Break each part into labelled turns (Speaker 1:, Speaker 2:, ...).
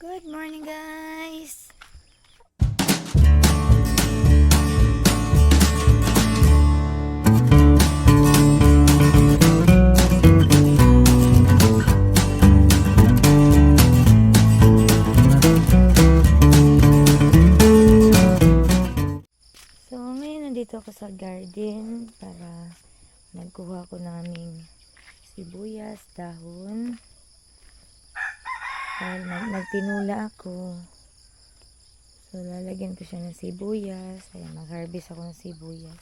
Speaker 1: Good morning, guys. So, ngayon nandito ako sa garden para nagkuha ko naming sibuyas, dahon. Dahil nagtinula ako. So, lalagyan ko siya ng sibuyas. Ayan, mag-harvest ako ng sibuyas.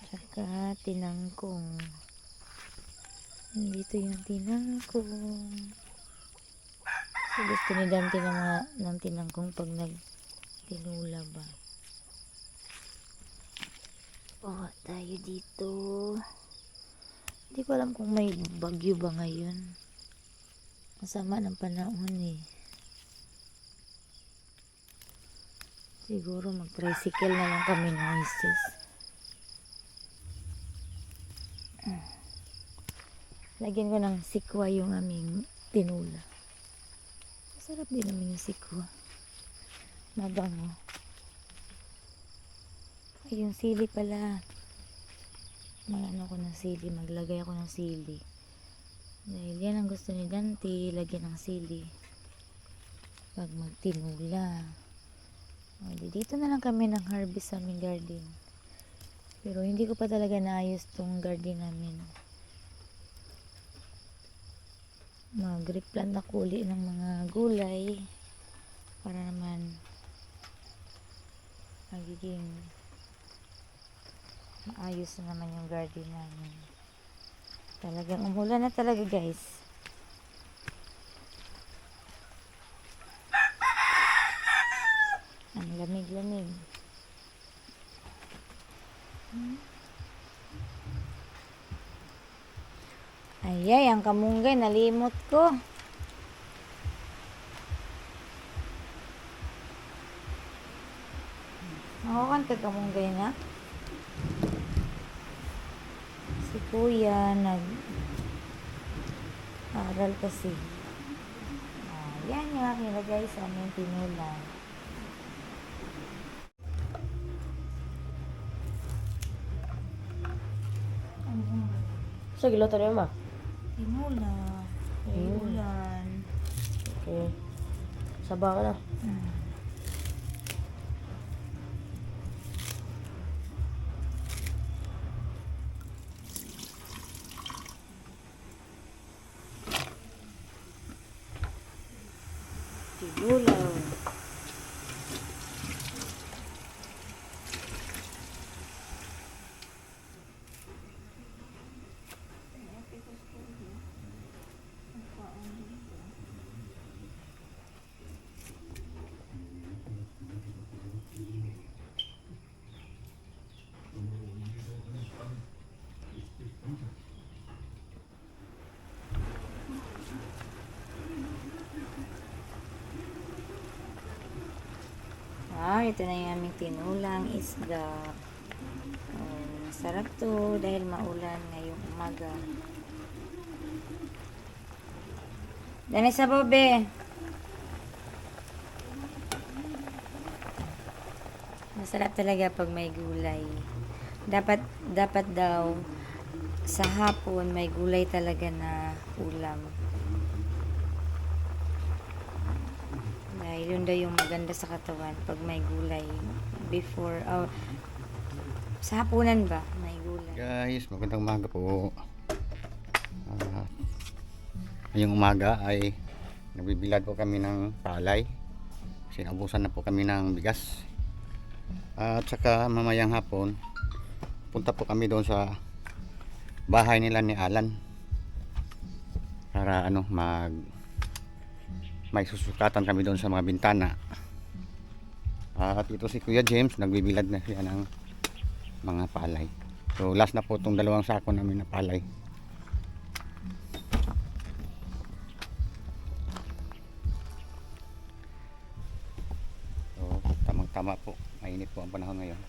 Speaker 1: Tsaka tinangkong. Dito yung tinangkong. So, gusto ni Dante ng tinangkong pag nagtinula ba. Oh, tayo dito. Hindi ko alam kung may bagyo ba ngayon. Masama ng panahon eh. Siguro mag-tricycle na lang kami ng misis. Lagyan ko ng sikwa yung aming tinula. Masarap din naman yung sikwa. Mabango. Ay, yung sili pala. Magano ko ng sili. Maglagay ako ng sili. Dahil yan ang gusto ni Dante. Lagyan ng sili. Pag magtinula. O, dito na lang kami ng harvest sa aming garden. Pero hindi ko pa talaga naayos tong garden namin. Mag-replant ako uli ng mga gulay. Para naman magiging ayos na naman yung garden namin. Talagang umulan na talaga, guys. Ang lamig-lamig. Ayay, ang kamunggay, nalimot ko. Makukan ka kamunggay na. Si kuya nag-aral kasi. Yan yung aking lagay sa aming tinula.
Speaker 2: Sa giloto niyo ma?
Speaker 1: Tinula. Ulan.
Speaker 2: Okay. Saba ka na.
Speaker 1: Tinula. Ito na yung aming tinulang isda. Masarap to dahil maulan ngayong umaga. Dani sa bobe. Masarap talaga pag may gulay. Dapat daw sa hapon may gulay talaga na ulam. Dahil yun daw yung maganda sa katawan pag may gulay. Before, sa hapunan ba may gulay?
Speaker 3: Guys, magandang umaga po. Ngayong umaga ay nagbibilad po kami ng palay. Kasi naubusan na po kami ng bigas. At saka mamayang hapon, punta po kami doon sa bahay nila ni Alan. Para may susukatan kami doon sa mga bintana. At ito si Kuya James, nagbibilad na siya ng mga palay. So last na po itong 2 sako namin na palay. So tamang tama po, mainit po ang panahon ngayon.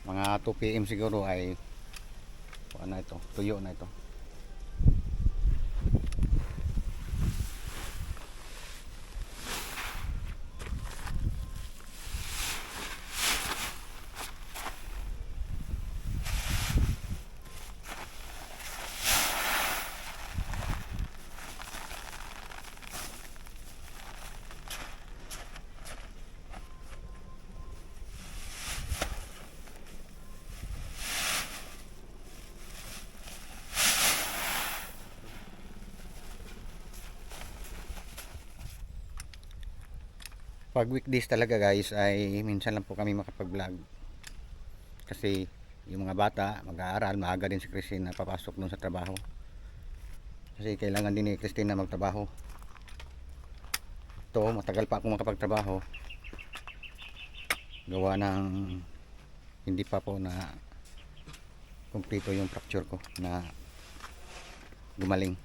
Speaker 3: Mga 2 PM siguro ay ano ito, tuyo na ito. Pag weekdays talaga guys ay minsan lang po kami makapag-vlog. Kasi yung mga bata mag-aaral, maaga din si Christine na papasok dun sa trabaho. Kasi kailangan din ni Christine na magtrabaho. Ito, matagal pa akong makapagtrabaho. Gawa ng hindi pa po na kumpleto yung fracture ko na gumaling.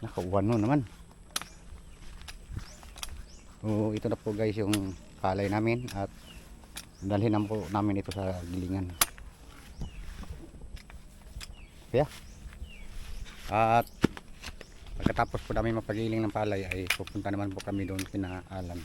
Speaker 3: Nakauwan no naman. So, ito na po guys yung palay namin at dalhin na po namin ito sa gilingan. Kaya at pagkatapos po namin mapagiling ng palay ay pupunta naman po kami doon kina Alan.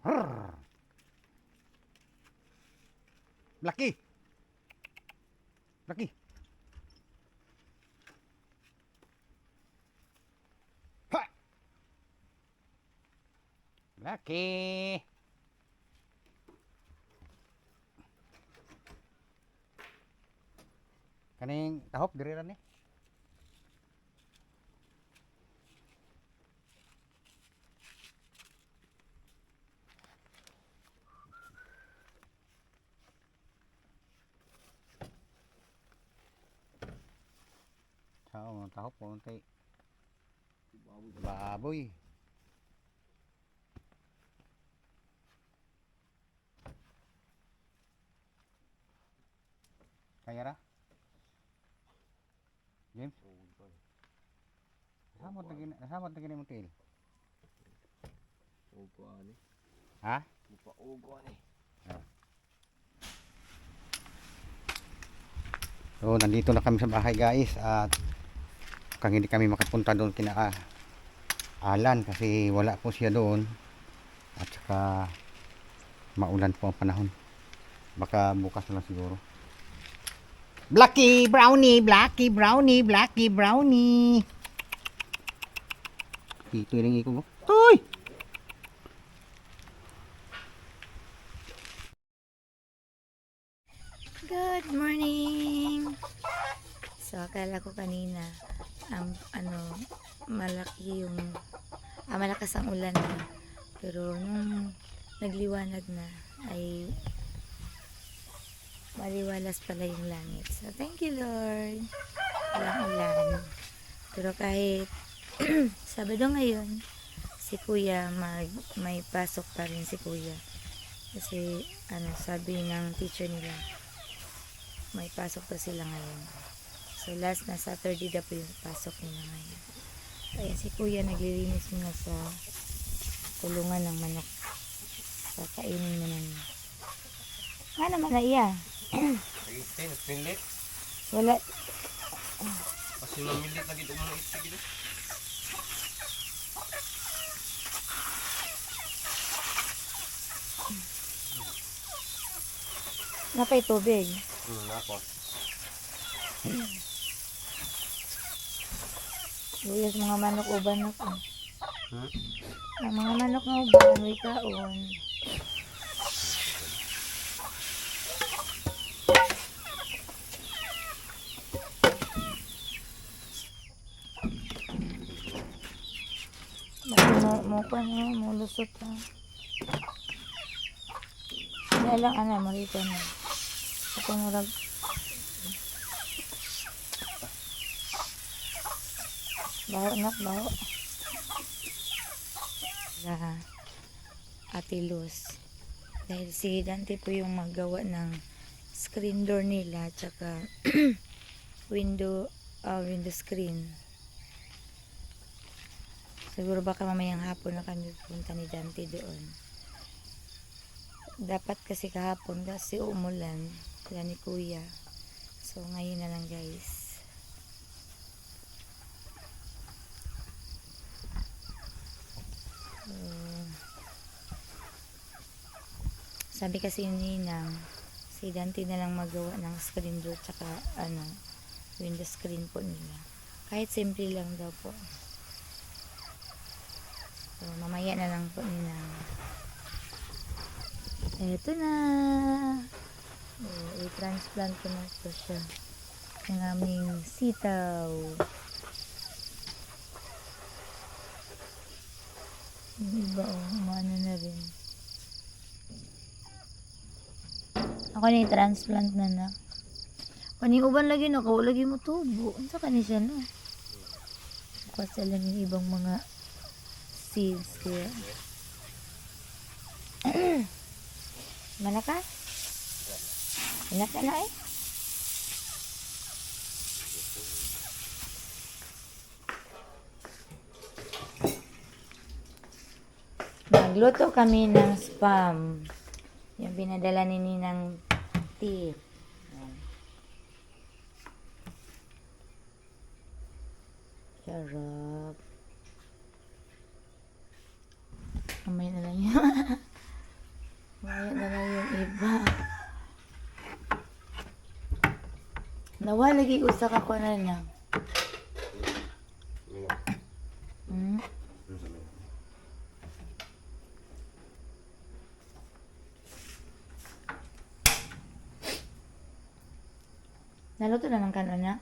Speaker 3: Arr! Laki! Laki! Ha! Laki! Kaning tahop diri ra ni. Sao tahop po kay baboy. Kaya ra? James? Nasamot na gini mo tail.
Speaker 4: Upo ani.
Speaker 3: Ha?
Speaker 4: Upo ani.
Speaker 3: So, nandito na kami sa bahay guys at kung hindi kami makapunta doon kina Alan kasi wala po siya doon at saka maulan po ang panahon. Baka bukas na lang siguro. Blacky Brownie, Blacky Brownie, Blacky Brownie. Ito yung iko mo. Uy!
Speaker 1: Good morning! So, akala ko kanina, malaki yung, malakas ang ulan na. Pero nung nagliwanag na, ay maliwalas pala yung langit. So, thank you Lord. Walang ulan. Pero kahit Sabado ngayon, si Kuya may pasok pa rin si Kuya. Kasi sabi ng teacher nila, may pasok pa sila ngayon. So last na Saturday na po yung pasok nila ngayon. Kaya si Kuya naglilinis muna sa kulungan ng manok. So kainin mo na niya. Nga naman na iya.
Speaker 4: Itin, pilit.
Speaker 1: Wala.
Speaker 4: Kasi mamilit lagi ito mga itin gitu.
Speaker 1: Napay tubig.
Speaker 4: Ako.
Speaker 1: Luyas mga manok uban na ko.
Speaker 4: Hmm?
Speaker 1: Ang mga manok nga uban, may kaon. Basta mo lusot na. Kaya lang marito na. Ako murag. Baho nak, baho. Ate Luz. Dahil si Dante po yung maggawa ng screen door nila tsaka window screen. Siguro baka mamayang hapon na kami punta ni Dante doon. Dapat kasi kahapon kasi umulan sila ni Kuya. So ngayon na lang guys. Sabi kasi ni Ninang, si Dante na lang magawa ng screen door tsaka window screen po nila. Kahit simple lang daw po. So mamaya na lang po Ninang. Eto na. I-transplant ko na ito siya. Ang aming sitaw. Yung iba umano na rin. Ako na i-transplant na. Kaning uban lagi na, lagi mo tubo. Ano sa kanisya no? Kasi lang yung ibang mga seeds kaya. Malaka? Malaka na eh. Nagluto kami ng spam. Yung pinadala ni Ninang Tip. Sarap. Kamay na lang yun. Wala na lang yung iba. Nawa lagi usa ka ko na lang. Hmm? Naluto na ng kanon niya?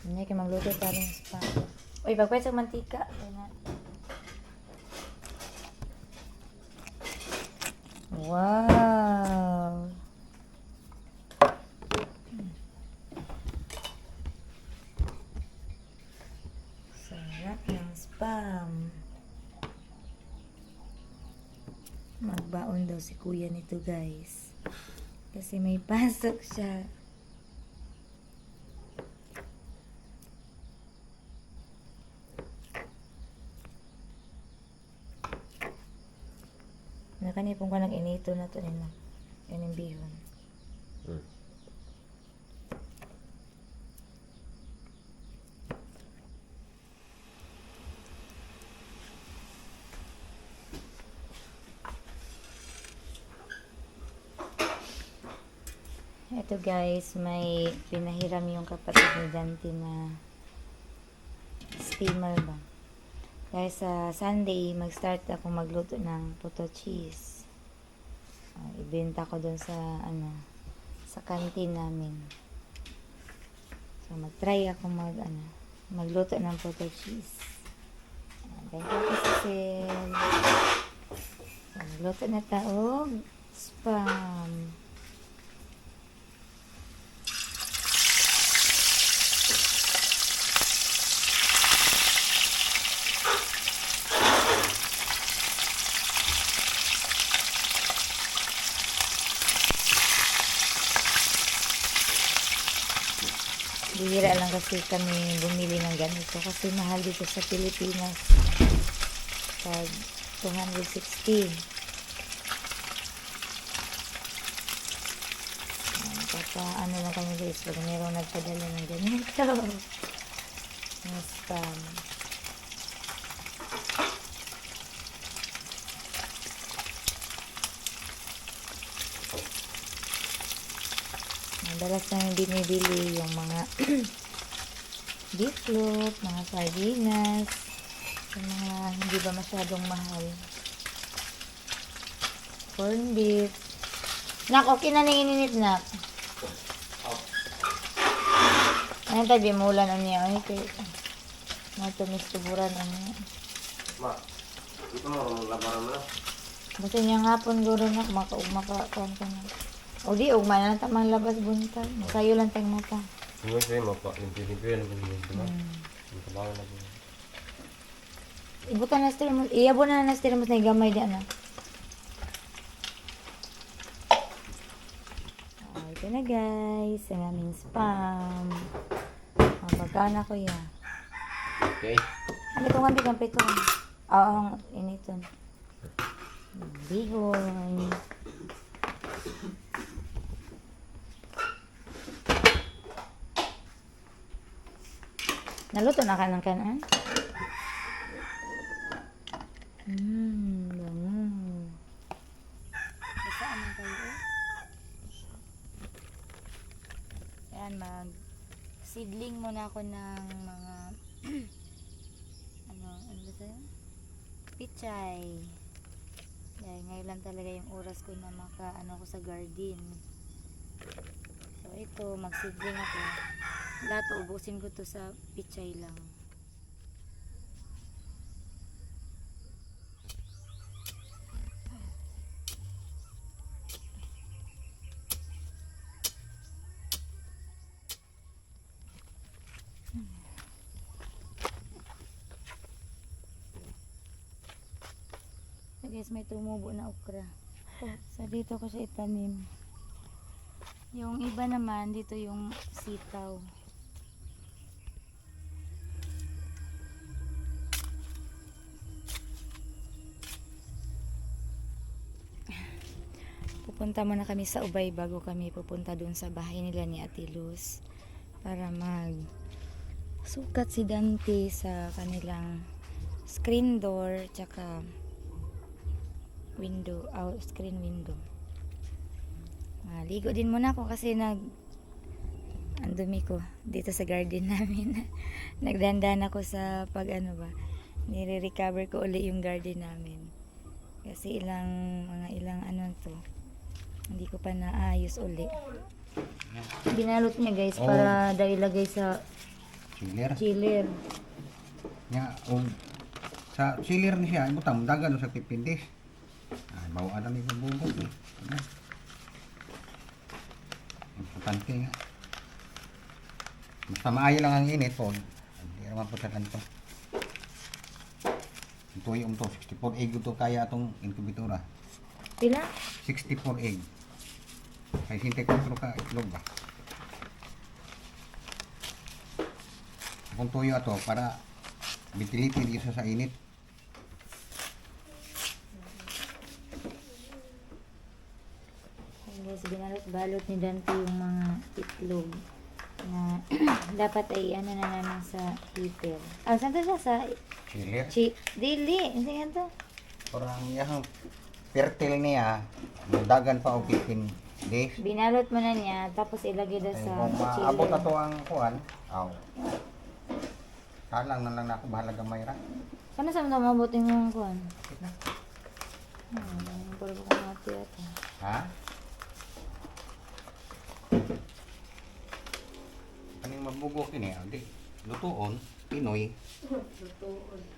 Speaker 1: Hindi kayo magluto tayo ng spa. Uy, pagpahit sa mantika. Wow! Sarap ng spam. Magbaon daw si kuya nito, guys. Kasi may pasok siya. Nakanipong ka nag-inito na to nila. Yan yung bihon. Ito guys, may pinahiram yung kapatid ni Dante na steamer ba. Dahil sa Sunday, mag-start ako magluto ng puto cheese. Ibenta ko dun sa sa canteen namin. So mag-try ako magluto ng puto cheese. Thank you, Cecil. So, magluto na taog spam. Bihira lang kasi kami bumili ng ganito kasi mahal dito sa Pilipinas. Tag 260. Ano lang kami guys, pag mayroong nagpadala ng ganito. Ng spam. Madalas namin binibili yung mga beef float, mga sardinas, yung mga hindi ba masyadong mahal. Corn beef. Nak, okay na ininit nak. Ayun tayo, bimulan ang niya. Ay, kaya matumis tuburan ang niya.
Speaker 4: Ma, ito mo, labaran mo na.
Speaker 1: Basta niya nga po guro na, maka-kuhan ka na. O di, ugma na lang tamang labas buntag. Masayo lang tayong mata.
Speaker 4: Hindi sa'yo, mapa. Limpi-limpi yan. Ang trabaho na po.
Speaker 1: Ibutan na stiramos. Iyabo na stiramos na igamay di na. Ito na guys, ang aming spam. Pagkaan ako ya.
Speaker 4: Okay.
Speaker 1: Ano itong aming kampito? Oo, initon. Bihon. Naluto na ka ng kanan? Bango. Saan ang kayo? Ayan, seedling muna ako ng mga ano ba ito? Pichay. Dahil ngayon lang talaga yung oras ko na ko sa garden. So ito, mag-seedling ako. Lahat ubusin ko to sa pichay lang. So guys, may tumubo na okra. So dito ko siya itanim. Yung iba naman, dito yung sitaw. Pupunta muna kami sa Ubay bago kami pupunta dun sa bahay nila ni Ate Luz para sukat si Dante sa kanilang screen door tsaka window, screen window. Ligo din muna ako kasi ang dumi ko dito sa garden namin. Nagdandan ako sa nire-recover ko uli yung garden namin. Kasi mga ilang to, hindi ko pa naayos uli. Binalot niya guys para ilagay sa chiller.
Speaker 3: Nya, sa chiller ni siya, ibutang dagan sa pipindis. Bawaan na ni bubog. Importante nga. Basta maayo lang ang init po. Hindi naman po sa kanto. Ito yung 64 egg ito kaya itong incubatora.
Speaker 1: Pila?
Speaker 3: 64 egg. Ay, 54 ka itlog ba? Kung tuyo ito para bitiliti isa sa init.
Speaker 1: Guys, binalot-balot ni Dante yung mga itlog na dapat ay na namin sa heater. Saan to siya? Sa
Speaker 3: Chiller.
Speaker 1: dili. Saan to?
Speaker 3: Parang yung fertile niya, dagan pa o 15 days.
Speaker 1: Binalot mo na niya, tapos ilagay daw sa
Speaker 3: Kung maabot na
Speaker 1: chiller.
Speaker 3: to ang kuhan, kalang na lang ako bahala gamay ra.
Speaker 1: Sana sa mga mabuting yung kuhan? Puro ko mati ito.
Speaker 3: Ha? Kaning mabugok ini, di lutuon, Pinoy.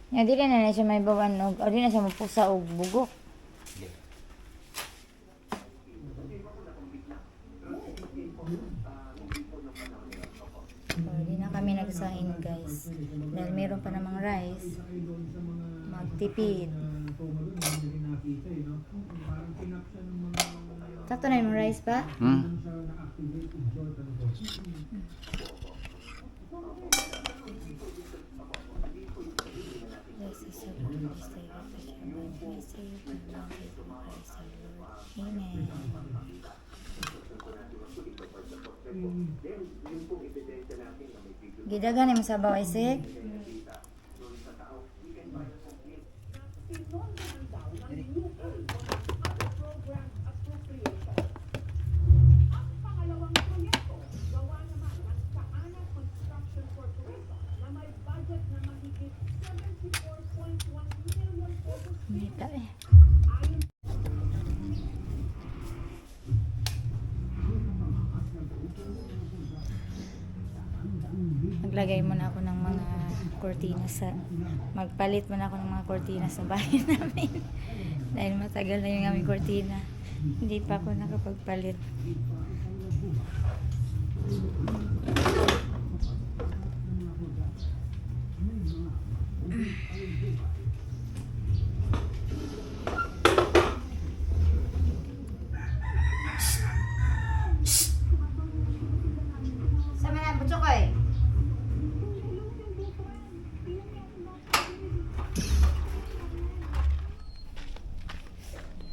Speaker 1: Nga, di na siya may bawanog, o di na siya mapusa o bugok.
Speaker 3: Di.
Speaker 1: So, di na kami nagsain guys. Dahil meron pa namang rice. Magtipid. Sakto na yung rice pa? Yes, is so good. Amen. Gidagan mo sa bawa isig. Nita eh. Maglagay muna ako ng mga kortina magpalit muna ako ng mga kortina sa bahay namin. Dahil matagal na yung aming kortina. Hindi pa ako nakapagpalit. Sama na, Butchokoy.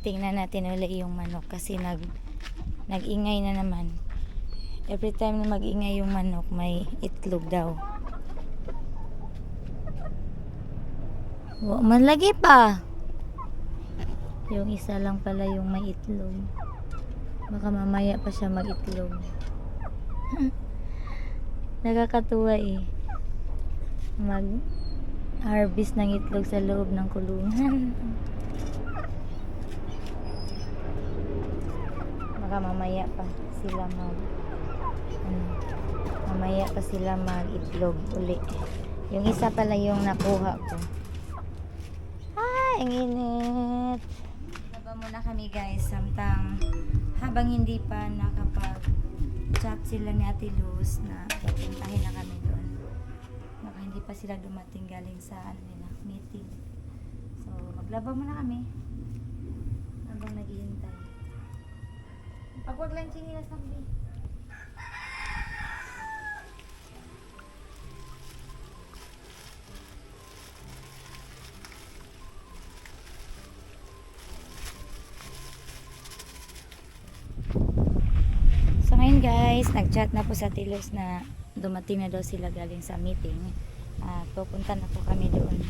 Speaker 1: Tingnan natin ulit yung manok kasi nag-ingay na naman. Every time na mag-ingay yung manok, may itlog daw. Malagi pa. Yung isa lang pala yung may itlog. Baka mamaya pa siya mag-itlog. Nakakatuwa eh. Mag-harvest ng itlog sa loob ng kulungan. Baka mamaya pa sila mag-itlog uli. Yung isa pala yung nakuha ko. Ang init. Laba muna kami guys. Samtang habang hindi pa nakapag-chat sila ni Ate Luz na pupuntahin na kami doon. Baka hindi pa sila dumating galing sa meeting. So maglaba muna kami habang naghihintay. Pag wag lang chinilas na kami. So ngayon guys, nag-chat na po sa Tilos na dumating na daw sila galing sa meeting. At pupunta na po kami doon.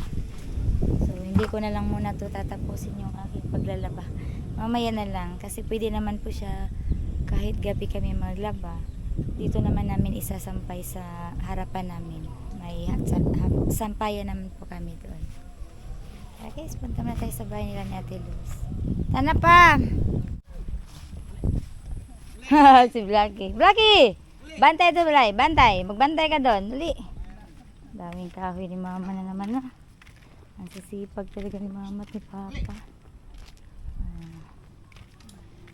Speaker 1: So hindi ko na lang muna to tatapusin yung aking paglalaba. mamaya na lang kasi pwede naman po siya kahit gabi kami maglaba. Dito naman namin isasampay sa harapan namin. May sampayan naman po kami doon. Okay, punta na tayo sa bahay nila ni Ate Luz. Tana pa! Si Blackie. Blackie! Bantay doon, Blay. Bantay. Magbantay ka doon. Dali. Daming kahoy ni Mama na naman, no? Ang sisipag talaga ni Mama at ni Papa.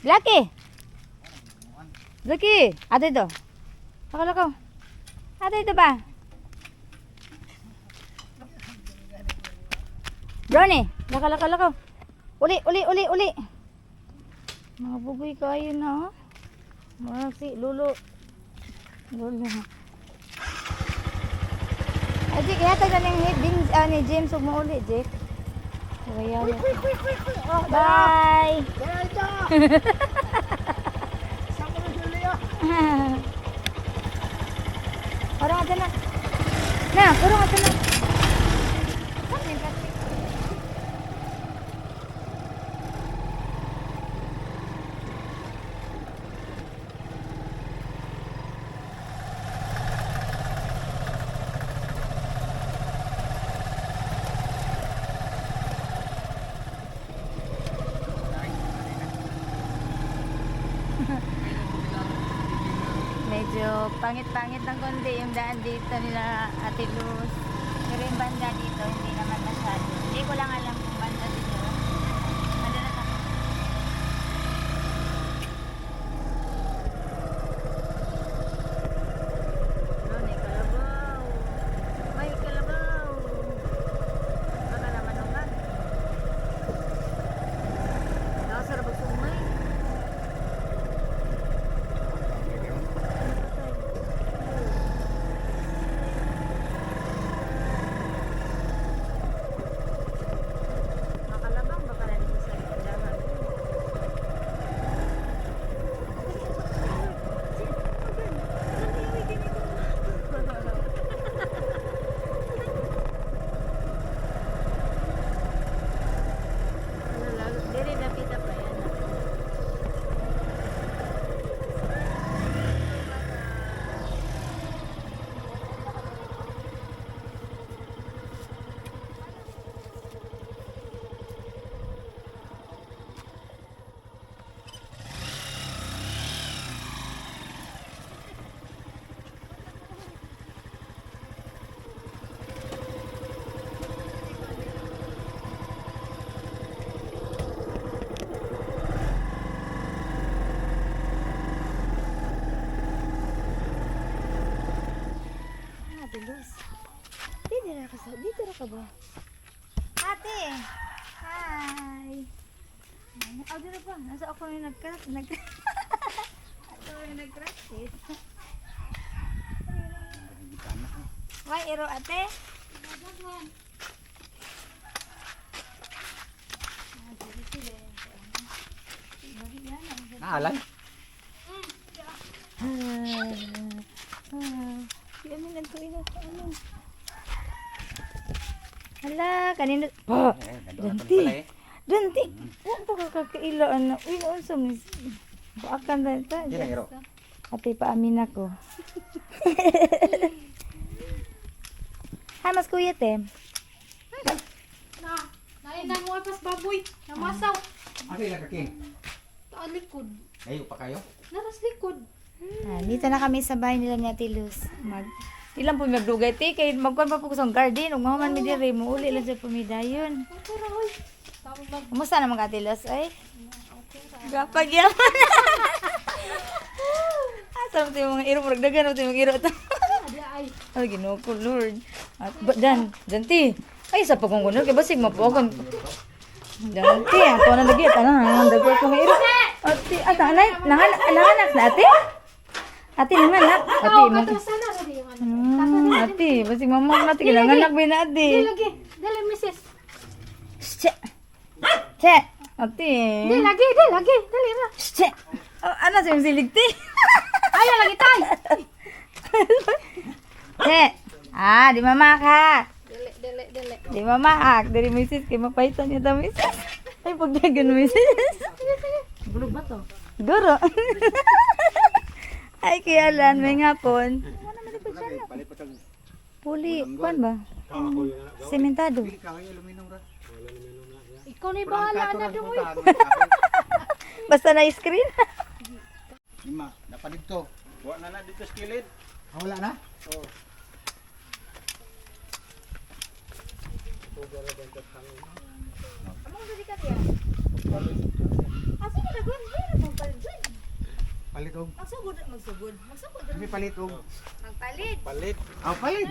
Speaker 1: Blackie! Blackie! Ato ito. Lakaw. Ato ito ba? Brownie! Lakaw. Uli! Mga bugoy kayo na, oh. Mga si Lulu. Ay, Jake, yata ka ng hit din ni James. Huwag mo uli, Jake. Bye! Kurang aja na. Kurang aja na. Medyo pangit-pangit ng konti yung daan dito nila Ate Luz. Pero yung banda dito, hindi naman masyado. Hindi ko lang alam kung banda dito. Madalas ako. May kalabaw. May kalabaw. Baka naman umat. Nakasarap ang sumay. Dito na ka ba? Ate! Hi! Oh, dito pa. Nasa ako yung nag-craft. Ako yung nag-practice. Why, iro ate?
Speaker 3: Naalan?
Speaker 1: Yan lang ko ino. Ano? Hala, kanina. Pa! Danti! Danti! Huwag pa kakailaan na. Uy, unsa mo. Baakan na ito. Ate, paamin ako. Hamas kuya, te.
Speaker 5: Nainang mo pas baboy. Namasaw.
Speaker 3: Ano yung lagaking?
Speaker 5: Taan likod.
Speaker 3: Layo pa kayo?
Speaker 5: Naras likod.
Speaker 1: Dito na kami sa bahay nila ni Ate Luz. Ilang po magdugay, te. Kaya magkuhan pa po ko sa garden. Huwag maman mi dire. Muuli lang sa pumidayon.
Speaker 5: Tara, hoy. Tawag mag...
Speaker 1: Kumusta naman ka, Ate Luz? Ay, gapag yaman. Asa mo tayo mga iro. Magdagan mo tayo mga iro.
Speaker 5: Ay,
Speaker 1: Ay, ginoo ko, Lord. At, Dan, ti. Ay, sa pagkungkunan, kaya basig mapuakan. Dan, ti, ako na lagi. Tanang, dagwa ko mga iro. Ate, nanganak na, ate? Ate, nanganak. Ate,
Speaker 5: katras sana. Sabi yung ano.
Speaker 1: ate, basig mamang natin. Nanganak ba na, ate?
Speaker 5: Dili lagi. Dili, misis.
Speaker 1: Che, ate.
Speaker 5: Dili lagi. Dili ra.
Speaker 1: Che. Ano sa yung silig, ti?
Speaker 5: Ayaw lagi tay.
Speaker 1: Che. Di mama ka.
Speaker 5: Dili.
Speaker 1: Di mama ak. Dari misis, kay mapaitan niya ta misis. Ay, pag dagan mo
Speaker 2: Bulog ba to?
Speaker 1: Guro. Ay, kaya lan, may ngapon. Puli, kuan ba? Sementado.
Speaker 5: Ikaw na bahala na doon.
Speaker 1: Basta na screen.
Speaker 3: Lima, dapat dito.
Speaker 4: Wala na dito sa kilid.
Speaker 3: Wala na? Palit og.
Speaker 1: Magsugod. Magsugod.
Speaker 3: May palit og.
Speaker 1: Magpalit.
Speaker 4: Palit.
Speaker 3: Ah, palit.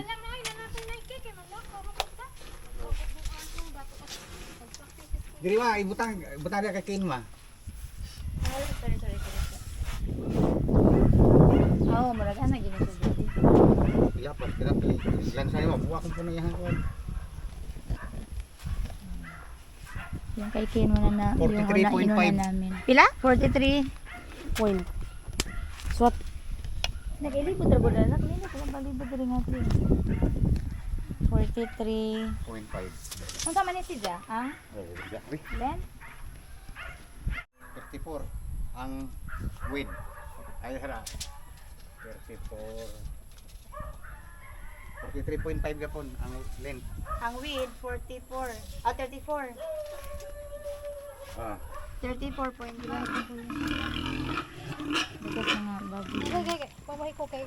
Speaker 3: Diri wa ibutang butang ka kin ma.
Speaker 1: Sorry. Oo, maraga na ginasugod.
Speaker 3: Iya pa kira pili. Lan saya mo buwa kung puno yan ko.
Speaker 1: Yung kay Ken mo na yung una
Speaker 3: 43.5.
Speaker 1: inuna namin. Pila? 43. Point. Swat. Nag-ilibot na ba na? Kanina ko lang balibot rin nga 43.
Speaker 3: 0.5.
Speaker 1: Ang tama ni si Ja, ha?
Speaker 3: Oh, ya.
Speaker 1: Len?
Speaker 3: 34 ang width. Ay hara. 34. 43.5 gapon ang length.
Speaker 1: Ang width, 44. Ah, 34.
Speaker 3: Ah.
Speaker 1: 34.5. Bigas na nga, babi.
Speaker 5: Okay. Pabahay ko kay.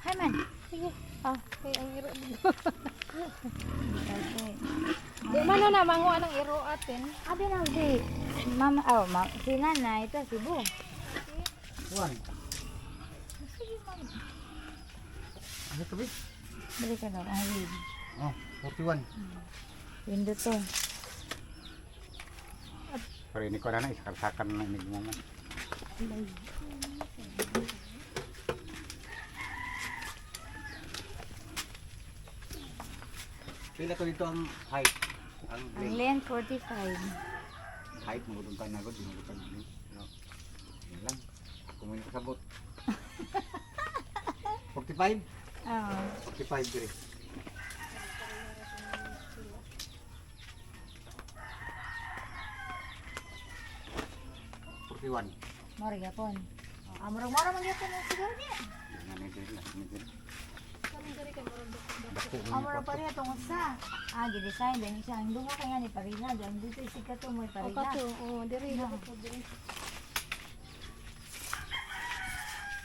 Speaker 1: Hi, man.
Speaker 5: Sige. Ah, kay ang iro.
Speaker 1: Okay.
Speaker 5: Di man na manguha ng iro atin.
Speaker 1: Abi na si mama, si nanay, ito si Bu.
Speaker 3: Juan. Ano to bi?
Speaker 1: Balik ka daw, ang width.
Speaker 3: Oh, 41.
Speaker 1: Window to.
Speaker 3: Pero ini ko na isakal-sakal na inig mo man. Pila to dito ang height? Ang
Speaker 1: Ang
Speaker 3: length.
Speaker 1: length, 45.
Speaker 3: Height mo doon ka na agad, dinugutan mo. No. Yan lang. Kung may kasabot. 45?
Speaker 1: Oo.
Speaker 3: 45 dire. One.
Speaker 1: Mora gyapon. Mura man gyapon ang siguro niya. Mura pa rin itong usa. Gi-design din siya. Ang duha kaya ni Parina. Diyan dito isikat to mo
Speaker 5: O
Speaker 1: Parina.
Speaker 5: kato, diri na ko diri.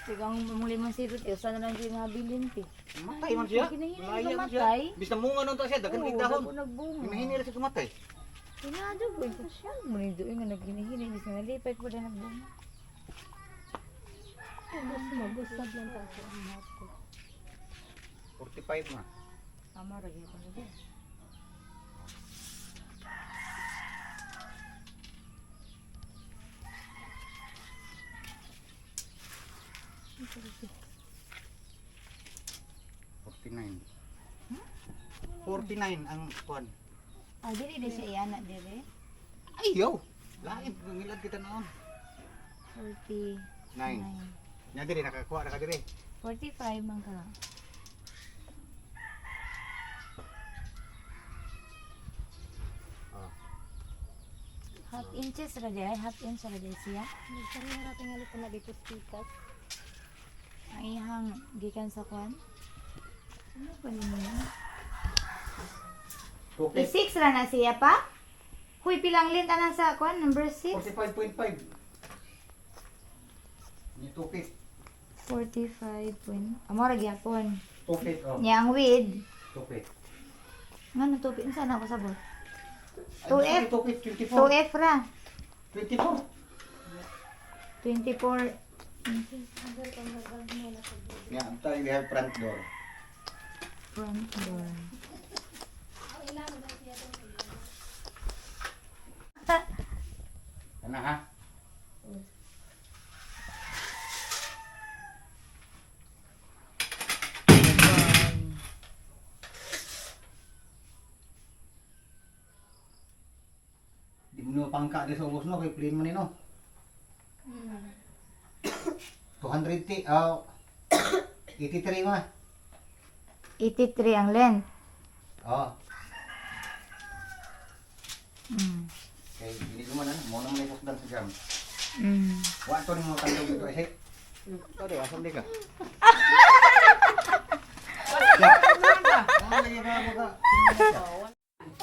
Speaker 1: Sigang muli man sirot. Usa na lang siya nabilin ti.
Speaker 3: Matay man siya.
Speaker 1: Kinahinay
Speaker 3: Laya man
Speaker 1: kamatay.
Speaker 3: siya. Bis na munga nun to siya. Dagan kay dahon.
Speaker 1: Nagbunga.
Speaker 3: Hinahinay siya kumatay.
Speaker 1: Pinado po ito siya. Muli doon nga naghinay-hinay. Bis na nalipay ko na nagbunga.
Speaker 5: Mas mabusag lang ta sa anak ko.
Speaker 3: 45 na.
Speaker 1: Mura gyapon na din.
Speaker 3: Hmm? 49 ang kuan.
Speaker 1: Dili din siya iana dire.
Speaker 3: Ayaw. Lain ngilad kita noon.
Speaker 1: 49.
Speaker 3: 9. Nya diri nakakuha na ka diri.
Speaker 1: 45 man ka.
Speaker 3: Oh.
Speaker 1: Half inches ra di ay half inch ra di siya.
Speaker 5: Nagkari na natin nga ko na dito stikas.
Speaker 1: Ang ihang gikan sa kwan. Ano pa ni mo?
Speaker 3: Okay.
Speaker 1: 6 ra na siya pa. Huy pilang lint ana sa kwan number 6.
Speaker 3: 45.5. Ni 2 feet.
Speaker 1: 45 point. Amora gyapon.
Speaker 3: 2 feet oh.
Speaker 1: Nya ang width.
Speaker 3: 2 feet.
Speaker 1: Ngano to pin sana ako sabot.
Speaker 3: 2F. 2 feet 24.
Speaker 1: 2F ra.
Speaker 3: 24.
Speaker 1: 24
Speaker 3: Yeah, I'm telling you, they have front door.
Speaker 1: front door.
Speaker 3: Ano ha? Di mo pangka di sa ubos no, kay plain man no. 200 83 ma.
Speaker 1: 83 ang length.
Speaker 3: Oh,
Speaker 1: Mm.
Speaker 3: Okay, hindi ko man mo naman ikusdan sa jam.
Speaker 1: Mm.
Speaker 3: Wa to ni mo tandog dito ay. Sorry, asam di ka.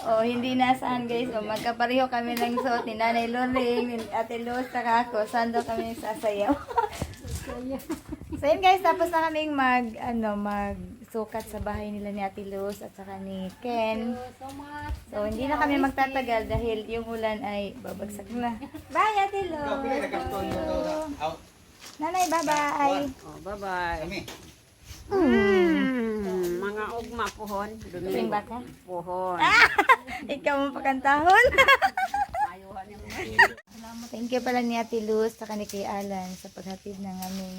Speaker 1: Oh, hindi nasaan guys. Oh, magkapareho kami ng suot ni Nanay Loring, ni Ate Luz, saka ako. Sando kami sasayaw. So yun guys, tapos na kaming magsukat sa bahay nila ni Ate Luz at saka ni Ken.
Speaker 5: So much.
Speaker 1: So hindi na kami magtatagal dahil yung ulan ay babagsak na. Bye Ate Luz! Nanay, bye-bye!
Speaker 2: Oh, bye-bye.
Speaker 3: Kami.
Speaker 2: Mga ugma pohon.
Speaker 1: Sing ba ka?
Speaker 2: Pohon.
Speaker 1: Ikaw mo pakantahon.
Speaker 2: Ayuhan yung
Speaker 1: Thank you pala ni Ate Luz saka ni Kay Alan sa paghatid ng aming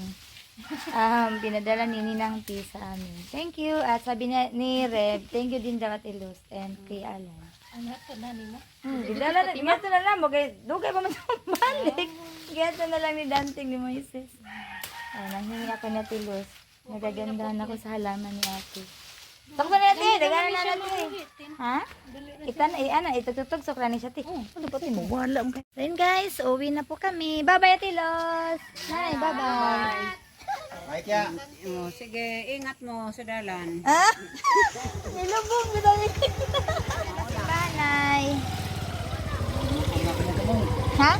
Speaker 1: pinadala ni Ninang P sa amin. Thank you. At sabi ni Reb, thank you din daw Ate Luz and Kay Alan.
Speaker 5: Ano ito na nila?
Speaker 1: Dinala na, gato na lang mo. Dugay pa man sa balik. Gato na lang ni Danting ni Moises. Nanghingi ako ni Ate Luz. Nagagandahan ako sa halaman ni Ate. Takbo na natin. Daganan na natin. Ha? Kita na, itututog. Sokra ni siya, Ate. Ano ba ito? Mawala mo. So yun guys, uwi na po kami. Bye-bye, Ate Luz. Nay, bye-bye.
Speaker 3: Ay kya.
Speaker 2: Oh, sige, ingat mo sa dalan.
Speaker 1: Ah? Nilubog. Bye, Nay. Ha?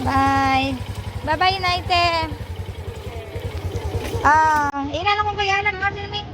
Speaker 1: Bye. Bye-bye, Naite. Ina naman ko yan. Ano namin?